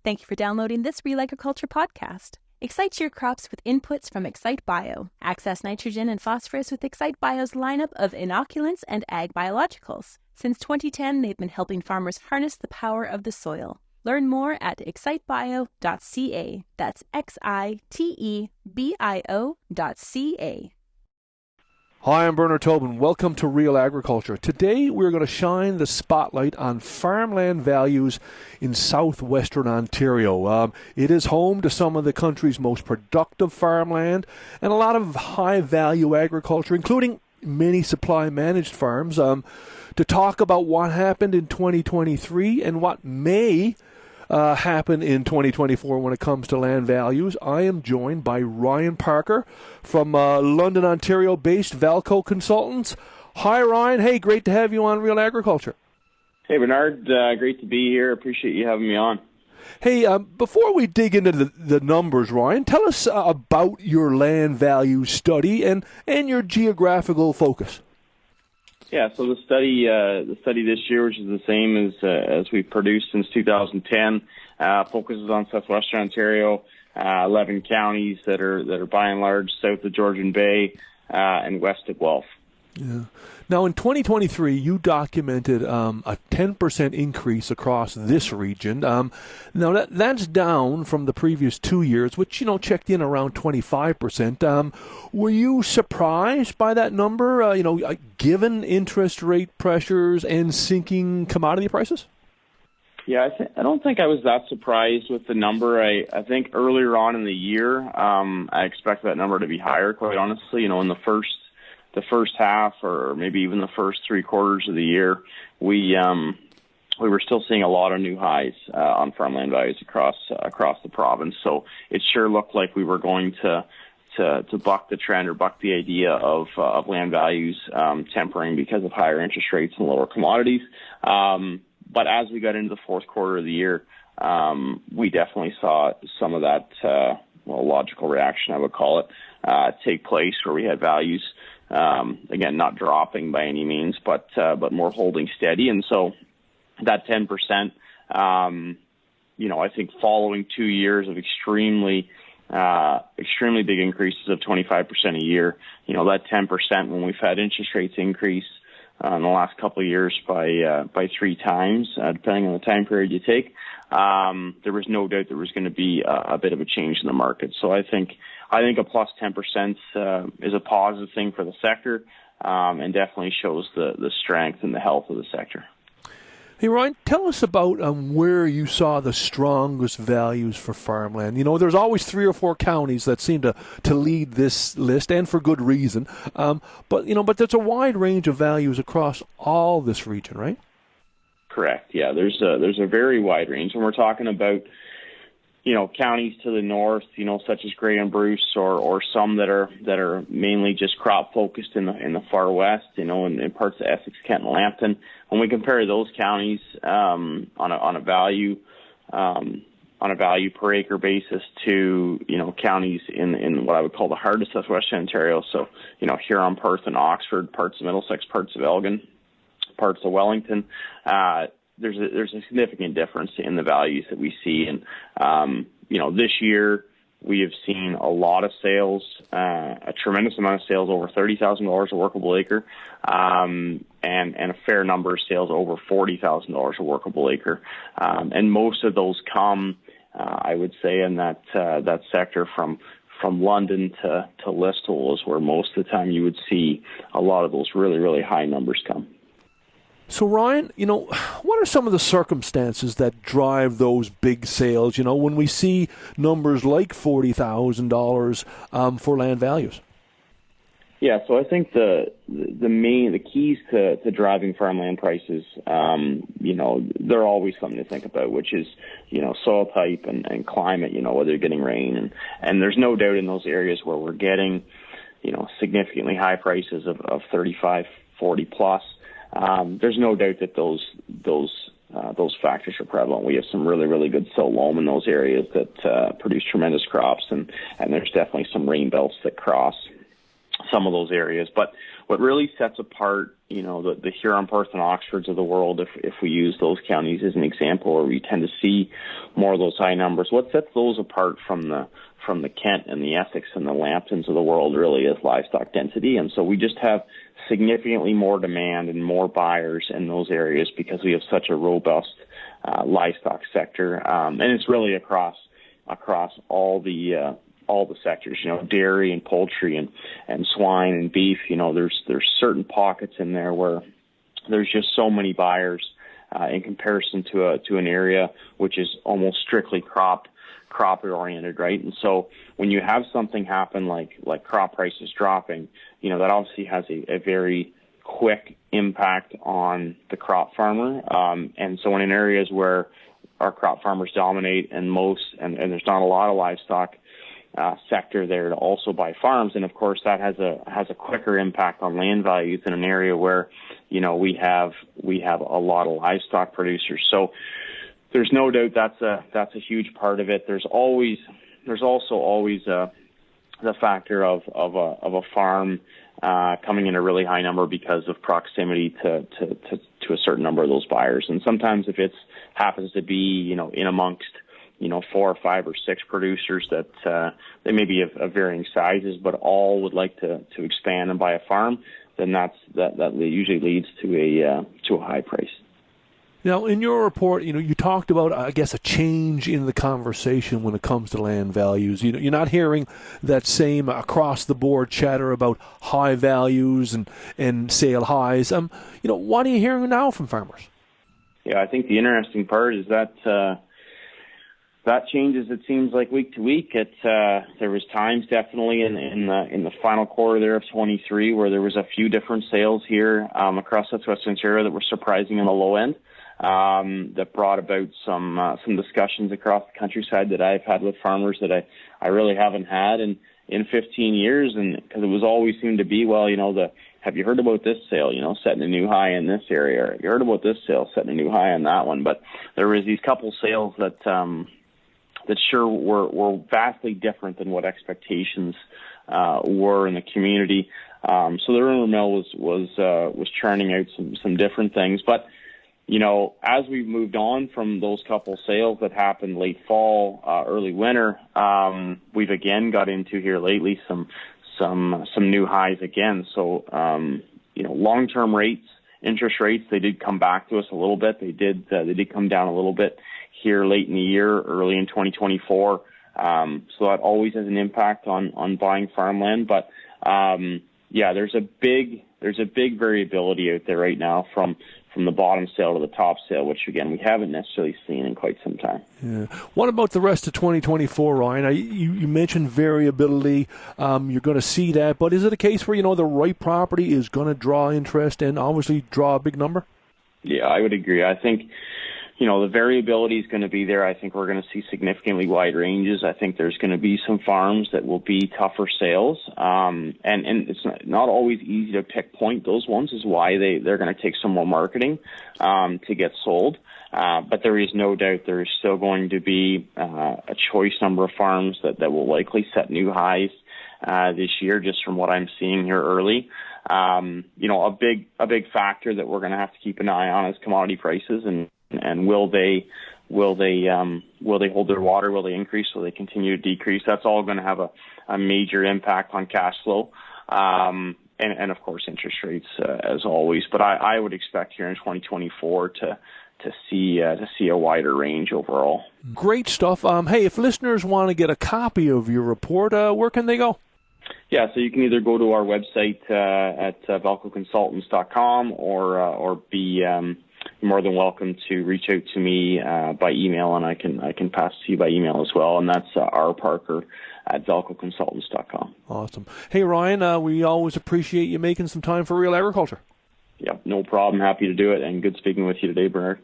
Thank you for downloading this RealAgriculture podcast. Excite your crops with inputs from Excite Bio. Access nitrogen and phosphorus with Excite Bio's lineup of inoculants and ag biologicals. Since 2010, they've been helping farmers harness the power of the soil. Learn more at excitebio.ca. That's XITEBIO.ca. Hi, I'm Bernard Tobin. Welcome to Real Agriculture. Today we're going to shine the spotlight on farmland values in Southwestern Ontario. It is home to some of the country's most productive farmland and a lot of high-value agriculture, including many supply-managed farms. To talk about what happened in 2023 and what may happen in 2024 when it comes to land values, I am joined by Ryan Parker from London, Ontario-based Valco Consultants. Hi, Ryan. Hey, great to have you on Real Agriculture. Hey, Bernard. Great to be here. Appreciate you having me on. Hey, before we dig into the numbers, Ryan, tell us about your land value study and your geographical focus. Yeah, so the study this year, which is the same as we've produced since 2010, focuses on Southwestern Ontario, 11 counties that are by and large south of Georgian Bay and west of Guelph. Yeah. Now, in 2023, you documented a 10% increase across this region. Now, that's down from the previous 2 years, which, checked in around 25%. Were you surprised by that number, given interest rate pressures and sinking commodity prices? Yeah, I don't think I was that surprised with the number. I think earlier on in the year, I expected that number to be higher, quite honestly. In the first half, or maybe even the first 3 quarters of the year, we were still seeing a lot of new highs on farmland values across the province. So it sure looked like we were going to buck the trend or buck the idea of land values tempering because of higher interest rates and lower commodities. But as we got into the fourth quarter of the year, we definitely saw some of that logical reaction, I would call it, take place, where we had values again, not dropping by any means, but more holding steady. And so that 10%, I think following 2 years of extremely big increases of 25% a year, that 10% when we've had interest rates increase in the last couple of years by 3 times, depending on the time period you take, there was no doubt there was going to be a bit of a change in the market. So I think a plus 10% is a positive thing for the sector, and definitely shows the strength and the health of the sector. Hey, Ryan, tell us about where you saw the strongest values for farmland. There's always 3 or 4 counties that seem to lead this list, and for good reason. But there's a wide range of values across all this region, right? Correct. Yeah, there's a very wide range, and we're talking about counties to the north, such as Grey and Bruce, or some that are mainly just crop focused in the far west, in parts of Essex, Kent, and Lambton. When we compare those counties on a value per acre basis to counties in what I would call the heart of Southwestern Ontario, so Huron, Perth, and Oxford, parts of Middlesex, parts of Elgin, parts of Wellington, there's a significant difference in the values that we see. And, this year we have seen a lot of sales, a tremendous amount of sales over $30,000 a workable acre, and a fair number of sales over $40,000 a workable acre. And most of those come, I would say, in that sector from London to Listowel is where most of the time you would see a lot of those really, really high numbers come. So, Ryan, what are some of the circumstances that drive those big sales, when we see numbers like $40,000 for land values? Yeah, so I think the keys to driving farmland prices, they're always something to think about, which is, soil type and climate, whether you're getting rain. And there's no doubt in those areas where we're getting, significantly high prices of 35, 40 plus. There's no doubt that those factors are prevalent. We have some really, really good soil loam in those areas that produce tremendous crops, and there's definitely some rain belts that cross some of those areas. But what really sets apart, the Huron, Perth, and Oxfords of the world, if we use those counties as an example, where we tend to see more of those high numbers, what sets those apart from the Kent and the Essex and the Lambtons of the world really is livestock density. And so we just have significantly more demand and more buyers in those areas because we have such a robust livestock sector, and it's really across all the sectors, dairy and poultry and swine and beef. There's certain pockets in there where there's just so many buyers in comparison to an area which is almost strictly crop oriented, right? And so when you have something happen like crop prices dropping, that obviously has a very quick impact on the crop farmer. And so in areas where our crop farmers dominate and there's not a lot of livestock sector there to also buy farms, and of course that has a quicker impact on land values in an area where we have a lot of livestock producers. So there's no doubt that's a huge part of it. There's also always the factor of a farm coming in a really high number because of proximity to a certain number of those buyers. And sometimes if it happens to be in amongst 4 or 5 or 6 producers that they may be of varying sizes, but all would like to expand and buy a farm, then that usually leads to a high price. Now, in your report, you talked about, I guess, a change in the conversation when it comes to land values. You're not hearing that same across-the-board chatter about high values and sale highs. What are you hearing now from farmers? Yeah, I think the interesting part is that changes. It seems like week to week. There was times definitely in the final quarter there of 23 where there was a few different sales here across Southwestern Ontario that were surprising on the low end. That brought about some discussions across the countryside that I've had with farmers that I really haven't had in 15 years, and because it was always seemed to be, have you heard about this sale, setting a new high in this area, or have you heard about this sale setting a new high on that one? But there was these couple sales that sure were vastly different than what expectations were in the community. So the rumor mill was churning out some different things, but as we've moved on from those couple sales that happened late fall, early winter, we've again got into here lately some new highs again. So, long-term rates, interest rates, they did come back to us a little bit. They did come down a little bit here late in the year, early in 2024. So that always has an impact on buying farmland. But, there's a big variability out there right now from the bottom sale to the top sale, which, again, we haven't necessarily seen in quite some time. Yeah. What about the rest of 2024, Ryan? You mentioned variability. You're going to see that, but is it a case where, the right property is going to draw interest and obviously draw a big number? Yeah, I would agree. I think, the variability is going to be there. I think we're going to see significantly wide ranges. I think there's going to be some farms that will be tougher sales. And it's not always easy to pinpoint those ones, is why they're going to take some more marketing to get sold. But there is no doubt there is still going to be a choice number of farms that will likely set new highs this year, just from what I'm seeing here early. A big factor that we're going to have to keep an eye on is commodity prices, and will they hold their water? Will they increase? Will they continue to decrease? That's all going to have a major impact on cash flow, and of course interest rates as always. But I would expect here in 2024 to see a wider range overall. Great stuff. Hey, if listeners want to get a copy of your report, where can they go? Yeah, so you can either go to our website at valcoconsultants.com or be more than welcome to reach out to me by email, and I can pass to you by email as well, and that's rparker@valcoconsultants.com. Awesome. Hey, Ryan, we always appreciate you making some time for Real Agriculture. Yeah, no problem. Happy to do it, and good speaking with you today, Bernard.